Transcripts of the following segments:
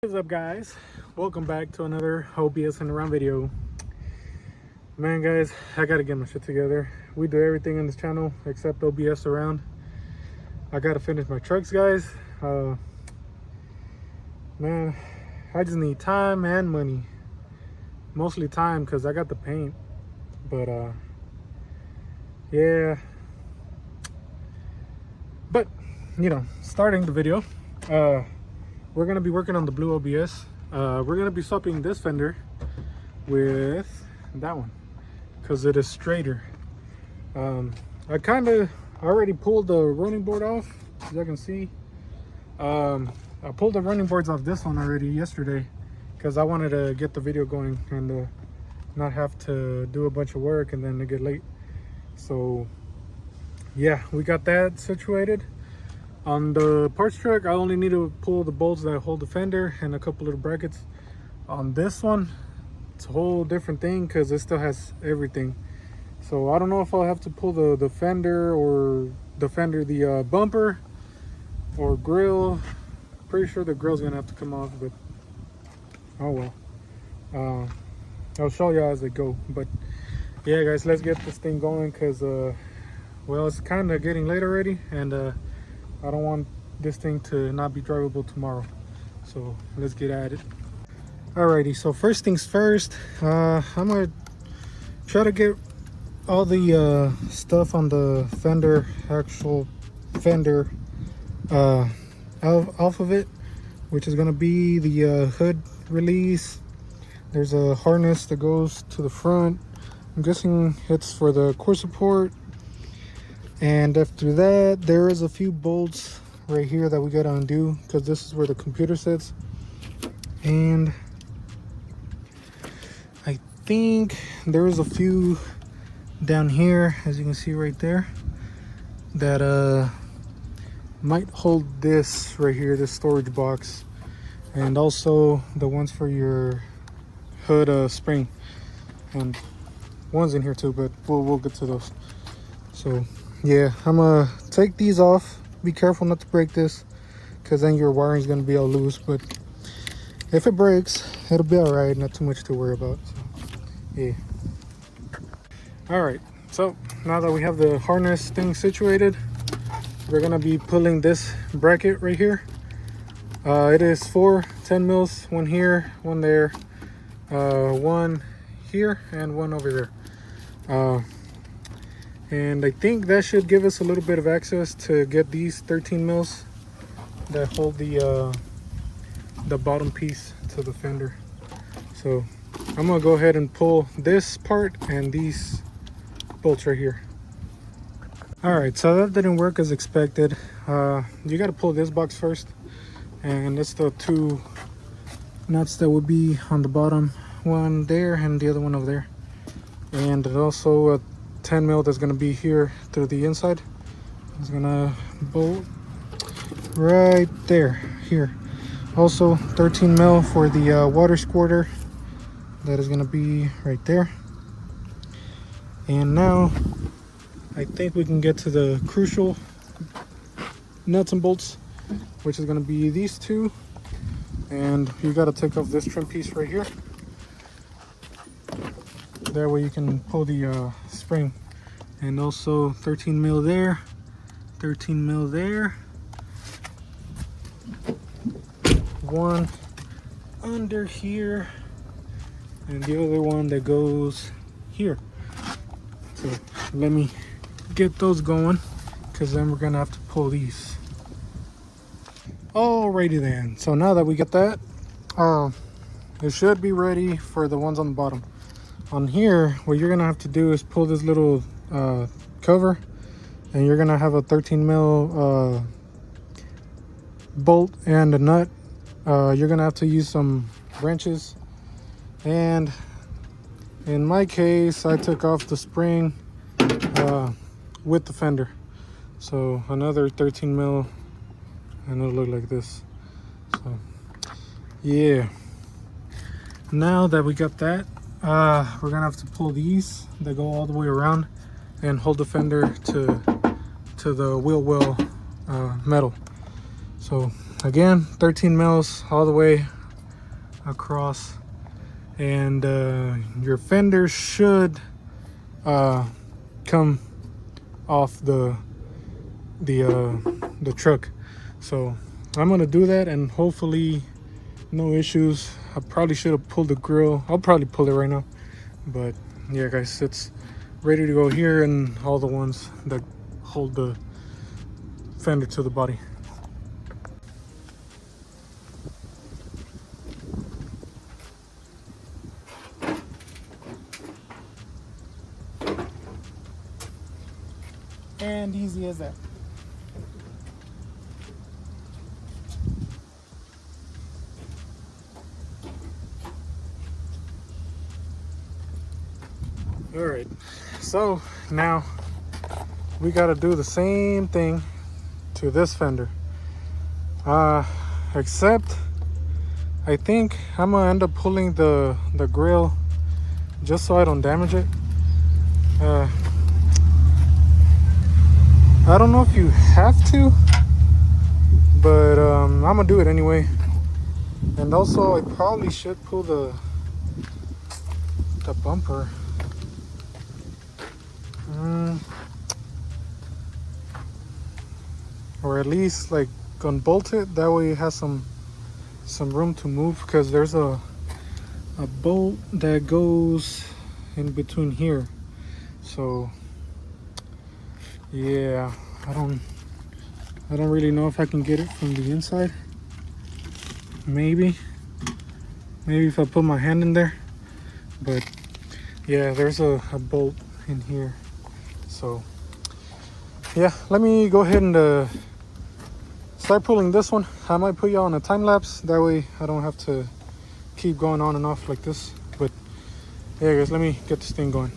What's up, guys? Welcome back to another OBS and around video. Man, guys, I gotta get my shit together. We do everything on this channel except OBS around. I gotta finish my trucks, guys. Man, I just need time and money. Mostly time because I got the paint. But yeah. But starting the video, we're gonna be working on the blue OBS. We're gonna be swapping this fender with that one because it is straighter. I kind of already pulled the running board off, as you can see. I pulled the running boards off this one already yesterday because I wanted to get the video going and not have to do a bunch of work and then it get late. So yeah, we got that situated. On the parts truck, I only need to pull the bolts that hold the fender and a couple little brackets. On this one, it's a whole different thing because it still has everything. So I don't know if I'll have to pull the fender or the bumper or grill. Pretty sure the grill's gonna have to come off, but oh well. I'll show you as I go. But yeah, guys, let's get this thing going because well, it's kind of getting late already, and I don't want this thing to not be drivable tomorrow. So let's get at it. Alrighty, so first things first, I'm gonna try to get all the stuff on the fender, actual fender, off of it, which is gonna be the hood release. There's a harness that goes to the front. I'm guessing it's for the core support. And after that, there is a few bolts right here that we gotta undo because this is where the computer sits. And I think there is a few down here, as you can see right there, that might hold this right here, this storage box, and also the ones for your hood spring, and one's in here too, but we'll get to those. So yeah, I'm gonna take these off. Be careful not to break this because then your wiring is gonna be all loose, but if it breaks, it'll be all right. Not too much to worry about. So yeah. All right, so now that we have the harness thing situated, we're gonna be pulling this bracket right here. It is 4 10 mils, one here, one there, one here, and one over there. And I think that should give us a little bit of access to get these 13 mils that hold the bottom piece to the fender. So I'm gonna go ahead and pull this part and these bolts right here. All right, so that didn't work as expected. You got to pull this box first, and it's the 2 nuts that would be on the bottom, one there and the other one over there, and also a 10 mil that's going to be here through the inside. It's going to bolt right there, here. Also 13 mil for the water squirter that is going to be right there. And now I think we can get to the crucial nuts and bolts, which is going to be these 2, and you got to take off this trim piece right here. That way you can pull the spring. And also 13 mil there, 13 mil there, one under here, and the other one that goes here. So let me get those going, because then we're gonna have to pull these. Alrighty then, so now that we get that, it should be ready for the ones on the bottom. On here, what you're gonna have to do is pull this little cover, and you're gonna have a 13 mil bolt and a nut. You're gonna have to use some wrenches, and in my case I took off the spring with the fender, so another 13 mil, and it'll look like this. So yeah, now that we got that, we're gonna have to pull these that go all the way around and hold the fender to the wheel well metal. So again, 13 mils all the way across, and your fender should come off the truck. So I'm gonna do that, and hopefully no issues. I probably should have pulled the grill. I'll probably pull it right now, but yeah guys, it's ready to go here, and all the ones that hold the fender to the body. And easy as that. All right, so now we got to do the same thing to this fender, except I think I'm gonna end up pulling the grill just so I don't damage it. I don't know if you have to, but I'm gonna do it anyway. And also I probably should pull the bumper. Or at least like unbolt it, that way it has some room to move, because there's a bolt that goes in between here. So yeah, I don't really know if I can get it from the inside. Maybe if I put my hand in there, but yeah, there's a bolt in here. So yeah, let me go ahead and start pulling this one. I might put you on a time lapse, that way I don't have to keep going on and off like this. But yeah guys, let me get this thing going.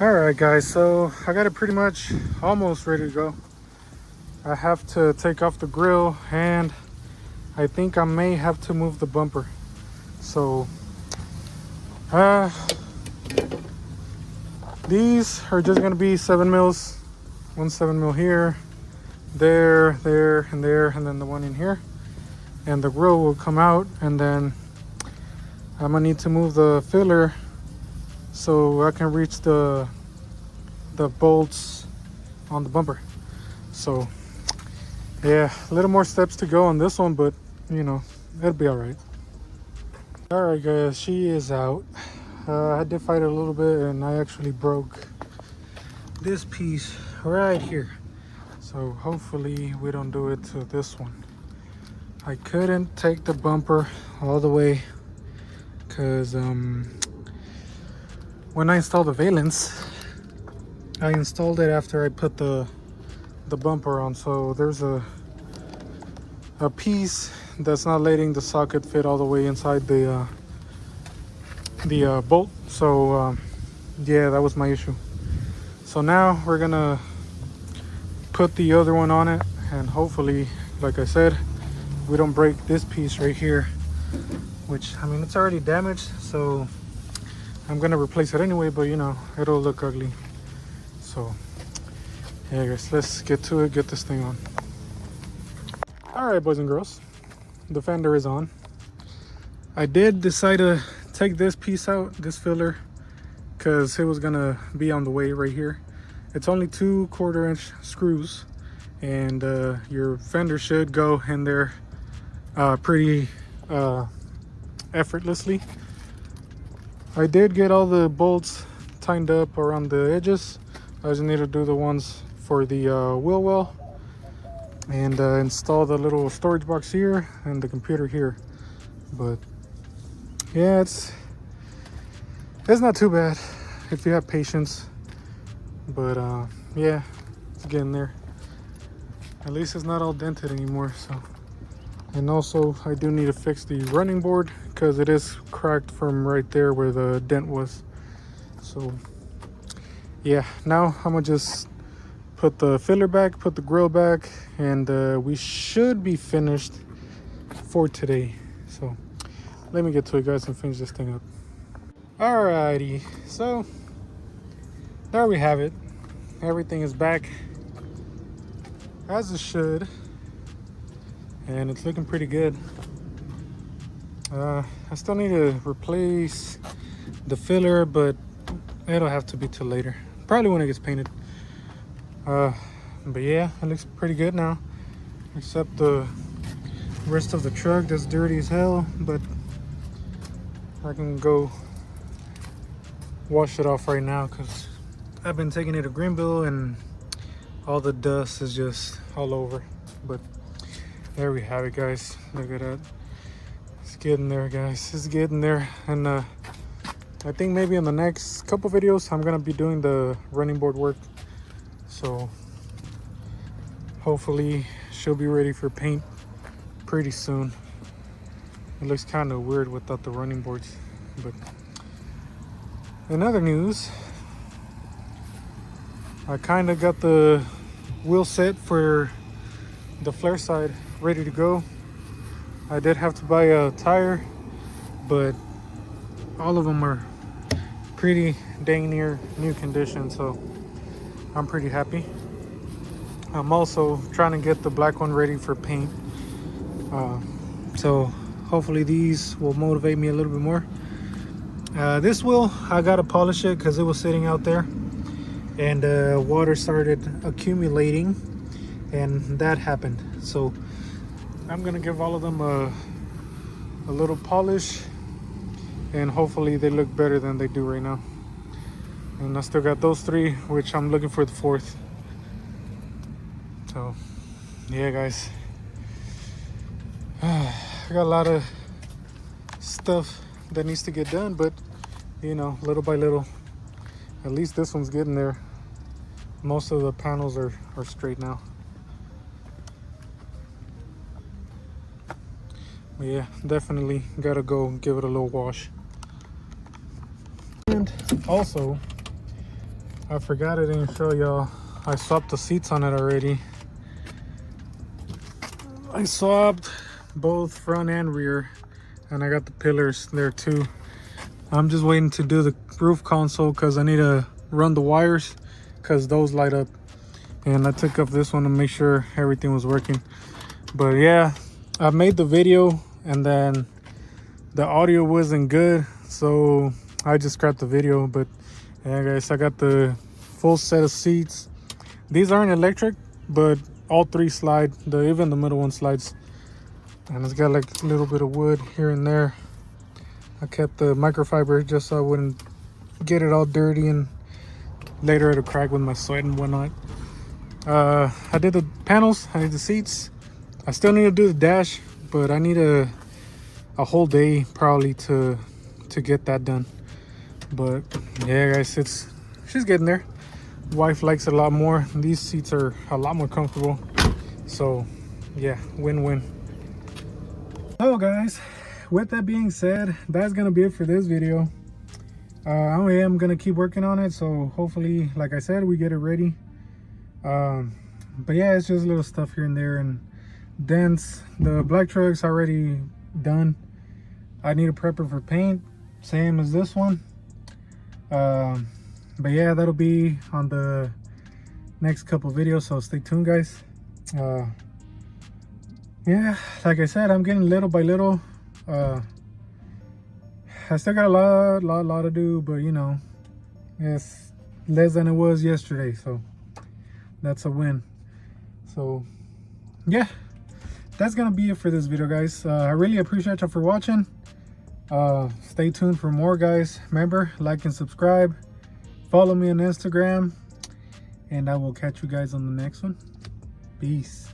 All right guys, so I got it pretty much almost ready to go. I have to take off the grill, and I think I may have to move the bumper. So these are just gonna be 7 mils, 1 7 mil here, there, and there, and then the one in here, and the grill will come out. And then I'm gonna need to move the filler so I can reach the bolts on the bumper. So yeah, a little more steps to go on this one, but you know, it'll be all right. All right guys, she is out. I did fight it a little bit, and I actually broke this piece right here. So hopefully we don't do it to this one. I couldn't take the bumper all the way because when I installed the valence, I installed it after I put the bumper on. So there's a piece that's not letting the socket fit all the way inside the bolt. So yeah, that was my issue. So now we're gonna put the other one on it, and hopefully, like I said, we don't break this piece right here, which, I mean, it's already damaged, so I'm gonna replace it anyway, but you know, it'll look ugly. So yeah guys, let's get to it, get this thing on. All right boys and girls, the fender is on. I did decide to take this piece out, this filler, because it was gonna be on the way right here. It's only 2 1/4-inch screws, and your fender should go in there pretty effortlessly. I did get all the bolts tightened up around the edges. I just need to do the ones for the wheel well, and install the little storage box here and the computer here. But yeah, it's not too bad if you have patience. But yeah, it's getting there. At least it's not all dented anymore, so And also I do need to fix the running board because it is cracked from right there where the dent was. So yeah, now I'm gonna just put the filler back, put the grill back, and we should be finished for today. So let me get to it, guys, and finish this thing up. Alrighty, so there we have it. Everything is back as it should, and it's looking pretty good. I still need to replace the filler, but it'll have to be till later, probably when it gets painted. But yeah, it looks pretty good now, except the rest of the truck that's dirty as hell, but I can go wash it off right now because I've been taking it to Greenville and all the dust is just all over. But there we have it, guys. Look at that. It's getting there, guys. It's getting there. And I think maybe in the next couple videos I'm gonna be doing the running board work, so hopefully she'll be ready for paint pretty soon. It looks kind of weird without the running boards. But in other news, I kind of got the wheel set for the flare side ready to go. I did have to buy a tire, but all of them are pretty dang near new condition, so I'm pretty happy. I'm also trying to get the black one ready for paint, so hopefully these will motivate me a little bit more. This wheel, I gotta polish it because it was sitting out there and water started accumulating, and that happened. So I'm gonna give all of them a little polish, and hopefully they look better than they do right now. And I still got those three, which I'm looking for the fourth. So yeah, guys, I got a lot of stuff that needs to get done, but you know, little by little. At least this one's getting there. Most of the panels are straight now. But yeah, definitely gotta go give it a little wash. And also, I forgot I didn't show y'all, I swapped the seats on it already. I swapped both front and rear, and I got the pillars there too. I'm just waiting to do the roof console because I need to run the wires because those light up. And I took up this one to make sure everything was working. But yeah, I made the video and then the audio wasn't good, so I just scrapped the video. But yeah, guys, I got the full set of seats. These aren't electric, but all three slide. Even the middle one slides. And it's got like a little bit of wood here and there. I kept the microfiber just so I wouldn't get it all dirty and later it'll crack with my sweat and whatnot. I did the panels, I did the seats. I still need to do the dash, but I need a whole day probably to get that done. But yeah, guys, she's getting there. Wife likes it a lot more. These seats are a lot more comfortable. So yeah, win-win. So guys, with that being said, that's gonna be it for this video. I am gonna keep working on it, so hopefully, like I said, we get it ready. But yeah, it's just little stuff here and there and dents. The black truck's already done. I need a prepper for paint, same as this one. But yeah, that'll be on the next couple videos, so stay tuned, guys. Yeah, like I said, I'm getting little by little. I still got a lot to do, but you know, it's less than it was yesterday, so that's a win. So yeah, that's gonna be it for this video, guys. I really appreciate you for watching. Stay tuned for more, guys. Remember, like and subscribe, follow me on Instagram, and I will catch you guys on the next one. Peace.